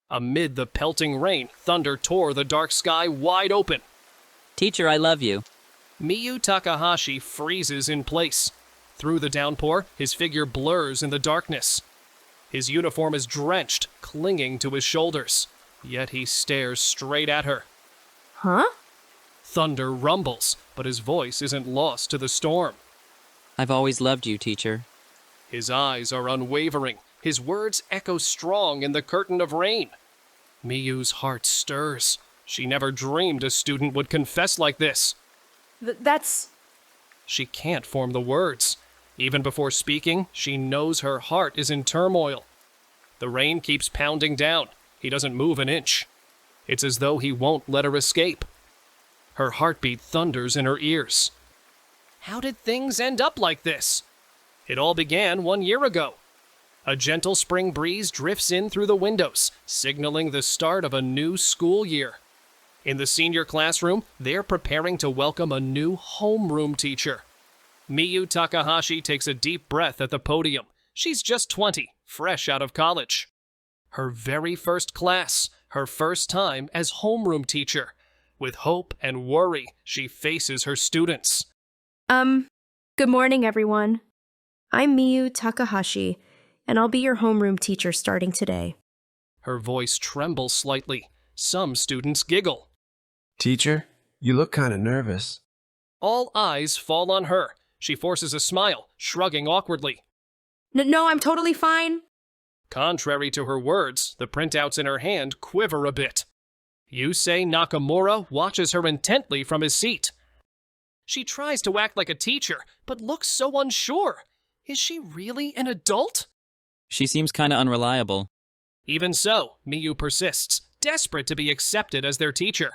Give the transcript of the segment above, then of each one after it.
Amid the pelting rain, thunder tore the dark sky wide open. Teacher, I love you. Miyu Takahashi freezes in place. Through the downpour, his figure blurs in the darkness. His uniform is drenched, clinging to his shoulders, yet he stares straight at her. Huh? Thunder rumbles, but his voice isn't lost to the storm. I've always loved you, teacher. His eyes are unwavering. His words echo strong in the curtain of rain. Miyu's heart stirs. She never dreamed a student would confess like this. That's... She can't form the words. Even before speaking, she knows her heart is in turmoil. The rain keeps pounding down. He doesn't move an inch. It's as though he won't let her escape. Her heartbeat thunders in her ears. How did things end up like this? It all began 1 year ago. A gentle spring breeze drifts in through the windows, signaling the start of a new school year. In the senior classroom, they're preparing to welcome a new homeroom teacher. Miyu Takahashi takes a deep breath at the podium. She's just 20, fresh out of college. Her very first class, her first time as homeroom teacher. With hope and worry, she faces her students. Good morning, everyone. I'm Miyu Takahashi, and I'll be your homeroom teacher starting today. Her voice trembles slightly. Some students giggle. Teacher, you look kind of nervous. All eyes fall on her. She forces a smile, shrugging awkwardly. No, I'm totally fine. Contrary to her words, the printouts in her hand quiver a bit. Yusei Nakamura watches her intently from his seat. She tries to act like a teacher, but looks so unsure. Is she really an adult? She seems kind of unreliable. Even so, Miyu persists, desperate to be accepted as their teacher.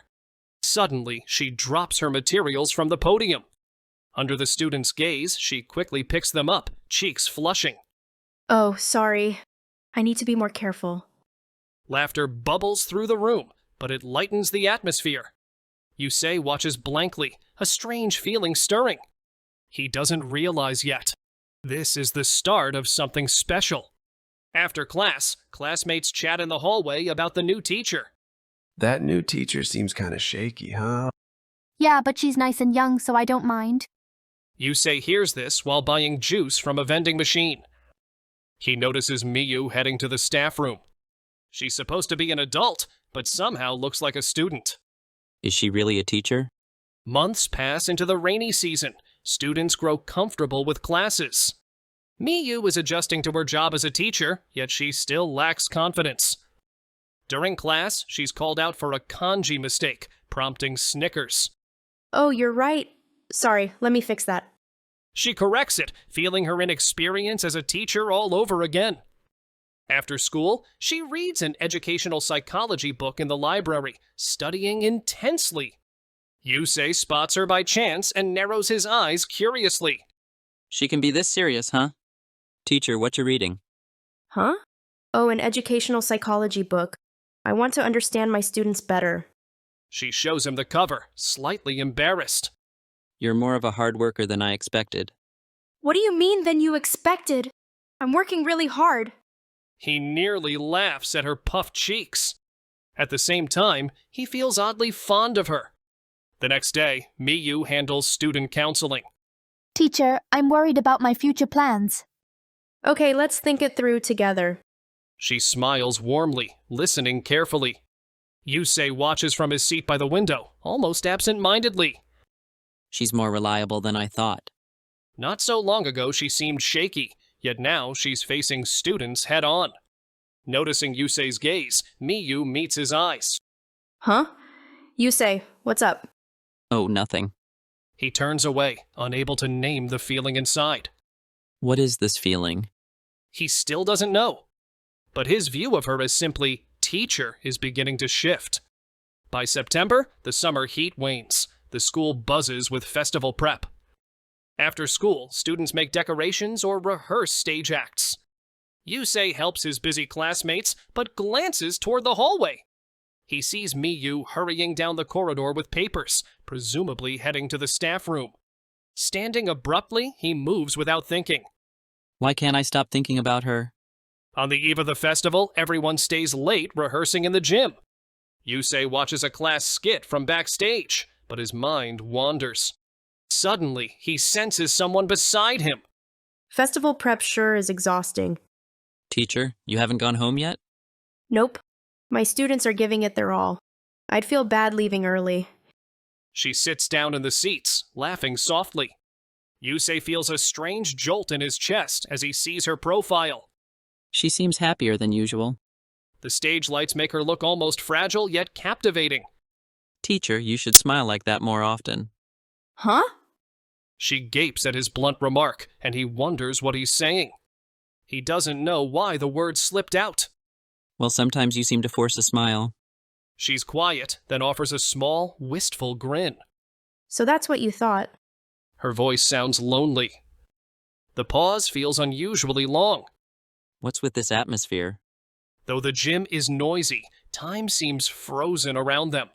Suddenly, she drops her materials from the podium. Under the student's gaze, she quickly picks them up, cheeks flushing. Oh, sorry. I need to be more careful. Laughter bubbles through the room, but it lightens the atmosphere. Yusei watches blankly, a strange feeling stirring. He doesn't realize yet. This is the start of something special. After class, classmates chat in the hallway about the new teacher. That new teacher seems kind of shaky, huh? Yeah, but she's nice and young, so I don't mind. Yusei hears this while buying juice from a vending machine. He notices Miyu heading to the staff room. She's supposed to be an adult, but somehow looks like a student. Is she really a teacher? Months pass into the rainy season. Students grow comfortable with classes. Miyu is adjusting to her job as a teacher, yet she still lacks confidence. During class, she's called out for a kanji mistake, prompting snickers. Oh, you're right. Sorry, let me fix that. She corrects it, feeling her inexperience as a teacher all over again. After school, she reads an educational psychology book in the library, studying intensely. Yusei spots her by chance and narrows his eyes curiously. She can be this serious, huh? Teacher, what you reading? Huh? Oh, an educational psychology book. I want to understand my students better. She shows him the cover, slightly embarrassed. You're more of a hard worker than I expected. What do you mean than you expected? I'm working really hard. He nearly laughs at her puffed cheeks. At the same time, he feels oddly fond of her. The next day, Miyu handles student counseling. Teacher, I'm worried about my future plans. Okay, let's think it through together. She smiles warmly, listening carefully. Yusei watches from his seat by the window, almost absent-mindedly. She's more reliable than I thought. Not so long ago she seemed shaky, yet now she's facing students head-on. Noticing Yusei's gaze, Miyu meets his eyes. Huh? Yusei, what's up? Oh, nothing. He turns away, unable to name the feeling inside. What is this feeling? He still doesn't know. But his view of her as simply teacher is beginning to shift. By September, the summer heat wanes. The school buzzes with festival prep. After school, students make decorations or rehearse stage acts. Yusei helps his busy classmates, but glances toward the hallway. He sees Miyu hurrying down the corridor with papers, presumably heading to the staff room. Standing abruptly, he moves without thinking. Why can't I stop thinking about her? On the eve of the festival, everyone stays late rehearsing in the gym. Yusei watches a class skit from backstage, but his mind wanders. Suddenly, he senses someone beside him. Festival prep sure is exhausting. Teacher, you haven't gone home yet? Nope. My students are giving it their all. I'd feel bad leaving early. She sits down in the seats, laughing softly. Yusei feels a strange jolt in his chest as he sees her profile. She seems happier than usual. The stage lights make her look almost fragile yet captivating. Teacher, you should smile like that more often. Huh? She gapes at his blunt remark, and he wonders what he's saying. He doesn't know why the words slipped out. Well, sometimes you seem to force a smile. She's quiet, then offers a small, wistful grin. So that's what you thought. Her voice sounds lonely. The pause feels unusually long. What's with this atmosphere? Though the gym is noisy, time seems frozen around them.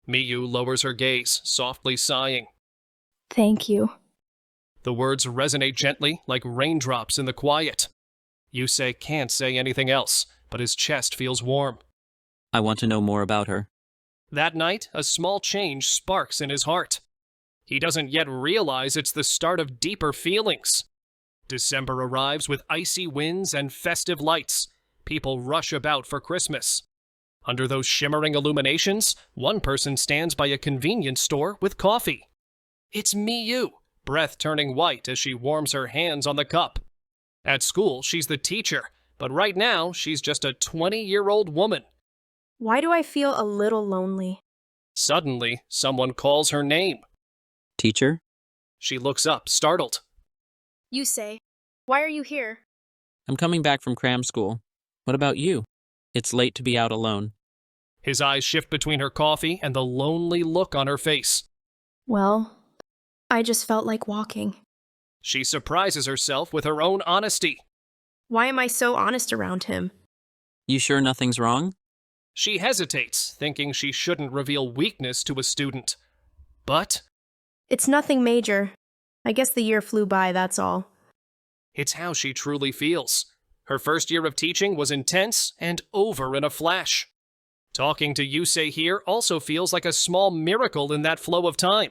Miyu lowers her gaze, softly sighing. Thank you. The words resonate gently, like raindrops in the quiet. Yusei can't say anything else, but his chest feels warm. I want to know more about her. That night, a small change sparks in his heart. He doesn't yet realize it's the start of deeper feelings. December arrives with icy winds and festive lights. People rush about for Christmas. Under those shimmering illuminations, one person stands by a convenience store with coffee. It's Miyu, breath turning white as she warms her hands on the cup. At school, she's the teacher, but right now, she's just a 20-year-old woman. Why do I feel a little lonely? Suddenly, someone calls her name. Teacher? She looks up, startled. Yusei, why are you here? I'm coming back from cram school. What about you? It's late to be out alone. His eyes shift between her coffee and the lonely look on her face. Well, I just felt like walking. She surprises herself with her own honesty. Why am I so honest around him? You sure nothing's wrong? She hesitates, thinking she shouldn't reveal weakness to a student. But It's nothing major. I guess the year flew by, that's all. it's how she truly feels. Her first year of teaching was intense and over in a flash. Talking to Yusei here also feels like a small miracle in that flow of time.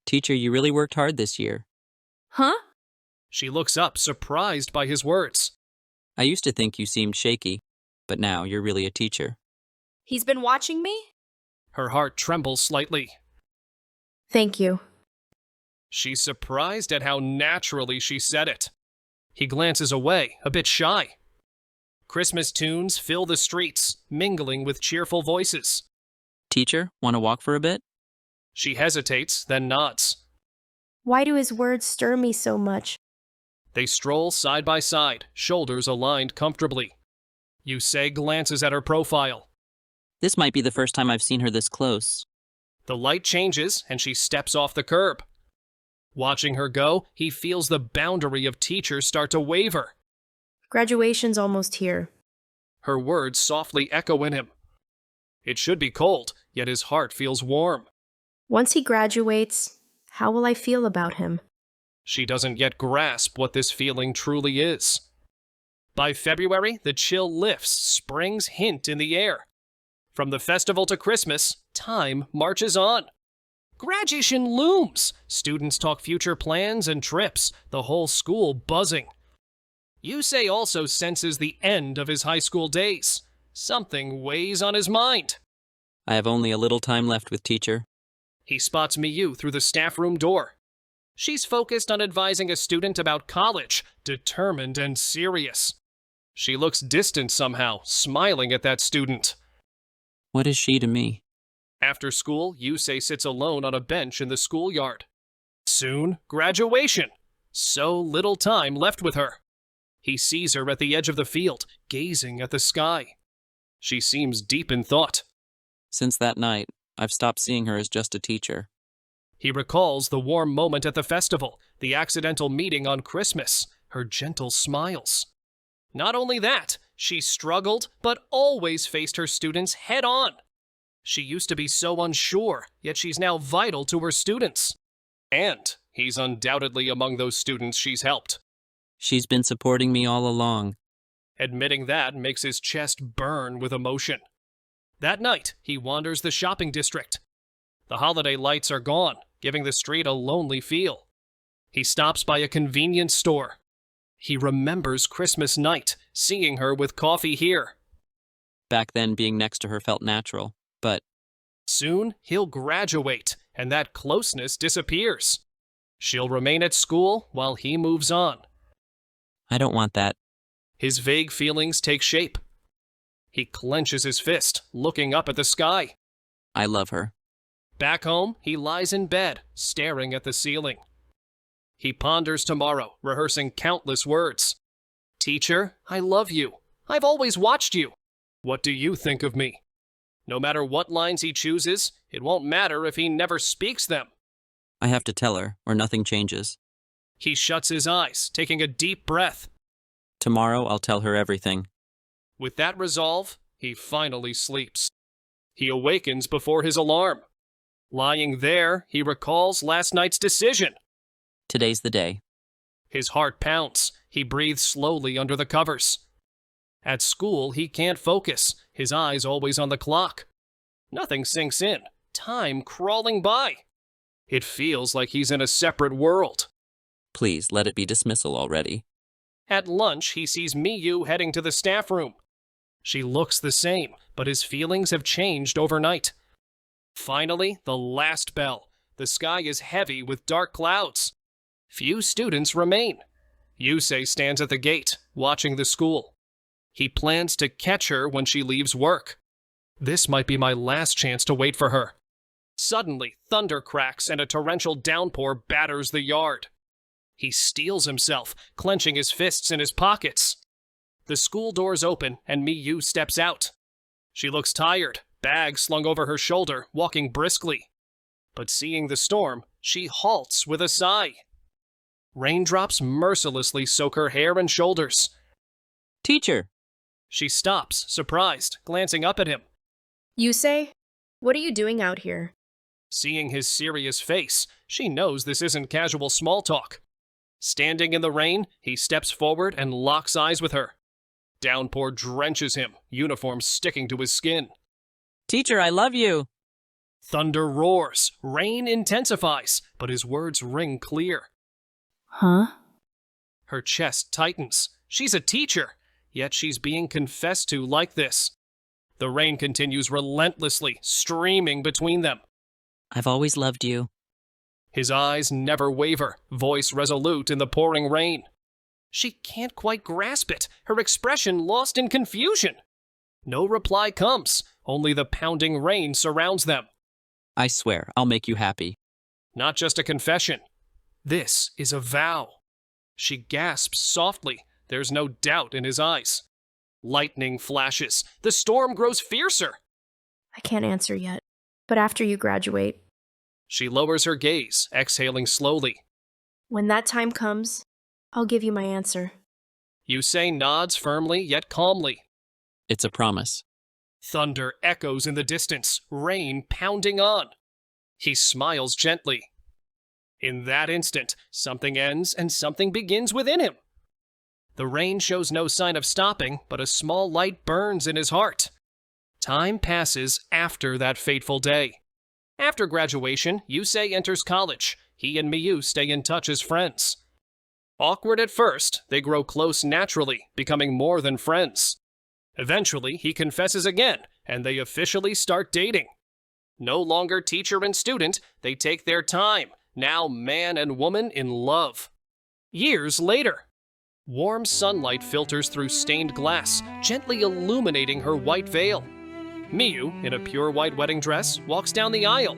Teacher, you really worked hard this year. Huh? She looks up, surprised by his words. I used to think you seemed shaky, but now you're really a teacher. He's been watching me? Her heart trembles slightly. Thank you. She's surprised at how naturally she said it. He glances away, a bit shy. Christmas tunes fill the streets, mingling with cheerful voices. Teacher, want to walk for a bit? She hesitates, then nods. Why do his words stir me so much? They stroll side by side, shoulders aligned comfortably. Yusei glances at her profile. This might be the first time I've seen her this close. The light changes, and she steps off the curb. Watching her go, he feels the boundary of teacher start to waver. Graduation's almost here. Her words softly echo in him. It should be cold, yet his heart feels warm. Once he graduates, how will I feel about him? She doesn't yet grasp what this feeling truly is. By February, the chill lifts, spring's hint in the air. From the festival to Christmas, time marches on. Graduation looms. Students talk future plans and trips, the whole school buzzing. Yusei also senses the end of his high school days. Something weighs on his mind. I have only a little time left with teacher. He spots Miyu through the staff room door. She's focused on advising a student about college, determined and serious. She looks distant somehow, smiling at that student. What is she to me? After school, Yusei sits alone on a bench in the schoolyard. Soon, graduation. So little time left with her. He sees her at the edge of the field, gazing at the sky. She seems deep in thought. Since that night, I've stopped seeing her as just a teacher. He recalls the warm moment at the festival, the accidental meeting on Christmas, her gentle smiles. Not only that, she struggled, but always faced her students head on. She used to be so unsure, yet she's now vital to her students. And he's undoubtedly among those students she's helped. She's been supporting me all along. Admitting that makes his chest burn with emotion. That night, he wanders the shopping district. The holiday lights are gone, giving the street a lonely feel. He stops by a convenience store. He remembers Christmas night, seeing her with coffee here. Back then, being next to her felt natural, but Soon, he'll graduate, and that closeness disappears. She'll remain at school while he moves on. I don't want that. His vague feelings take shape. He clenches his fist, looking up at the sky. I love her. Back home, he lies in bed, staring at the ceiling. He ponders tomorrow, rehearsing countless words. Teacher, I love you. I've always watched you. What do you think of me? No matter what lines he chooses, it won't matter if he never speaks them. I have to tell her, or nothing changes. He shuts his eyes, taking a deep breath. Tomorrow, I'll tell her everything. With that resolve, he finally sleeps. He awakens before his alarm. Lying there, he recalls last night's decision. Today's the day. His heart pounds. He breathes slowly under the covers. At school, he can't focus, his eyes always on the clock. Nothing sinks in, time crawling by. It feels like he's in a separate world. Please, let it be dismissal already. At lunch, he sees Miyu heading to the staff room. She looks the same, but his feelings have changed overnight. Finally, the last bell. The sky is heavy with dark clouds. Few students remain. Yusei stands at the gate, watching the school. He plans to catch her when she leaves work. This might be my last chance to wait for her. Suddenly, thunder cracks and a torrential downpour batters the yard. He steels himself, clenching his fists in his pockets. The school doors open and Miyu steps out. She looks tired, bag slung over her shoulder, walking briskly. But seeing the storm, she halts with a sigh. Raindrops mercilessly soak her hair and shoulders. Teacher! She stops, surprised, glancing up at him. Yusei, what are you doing out here? Seeing his serious face, she knows this isn't casual small talk. Standing in the rain, he steps forward and locks eyes with her. Downpour drenches him, uniform sticking to his skin. Teacher, I love you! Thunder roars, rain intensifies, but his words ring clear. Huh? Her chest tightens. She's a teacher, yet she's being confessed to like this. The rain continues relentlessly, streaming between them. I've always loved you. His eyes never waver, voice resolute in the pouring rain. She can't quite grasp it, her expression lost in confusion. No reply comes, only the pounding rain surrounds them. I swear, I'll make you happy. Not just a confession. This is a vow. She gasps softly. There's no doubt in his eyes. Lightning flashes. The storm grows fiercer. I can't answer yet, but after you graduate, She lowers her gaze, exhaling slowly. when that time comes, I'll give you my answer. Yusei nods firmly yet calmly. It's a promise. Thunder echoes in the distance, rain pounding on. He smiles gently. In that instant, something ends and something begins within him. The rain shows no sign of stopping, but a small light burns in his heart. Time passes after that fateful day. After graduation, Yusei enters college. He and Miyu stay in touch as friends. Awkward at first, they grow close naturally, becoming more than friends. Eventually, he confesses again, and they officially start dating. No longer teacher and student, they take their time, now man and woman in love. Years later, warm sunlight filters through stained glass, gently illuminating her white veil. Miyu, in a pure white wedding dress, walks down the aisle.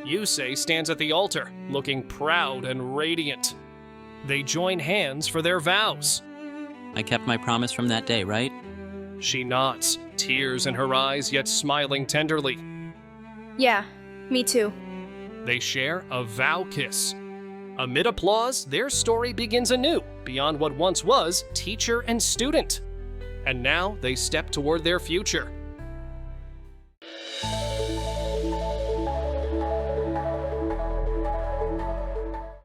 Yusei stands at the altar, looking proud and radiant. They join hands for their vows. I kept my promise from that day, right? She nods, tears in her eyes yet smiling tenderly. Yeah, me too. They share a vow kiss. Amid applause, their story begins anew, beyond what once was teacher and student. And now they step toward their future,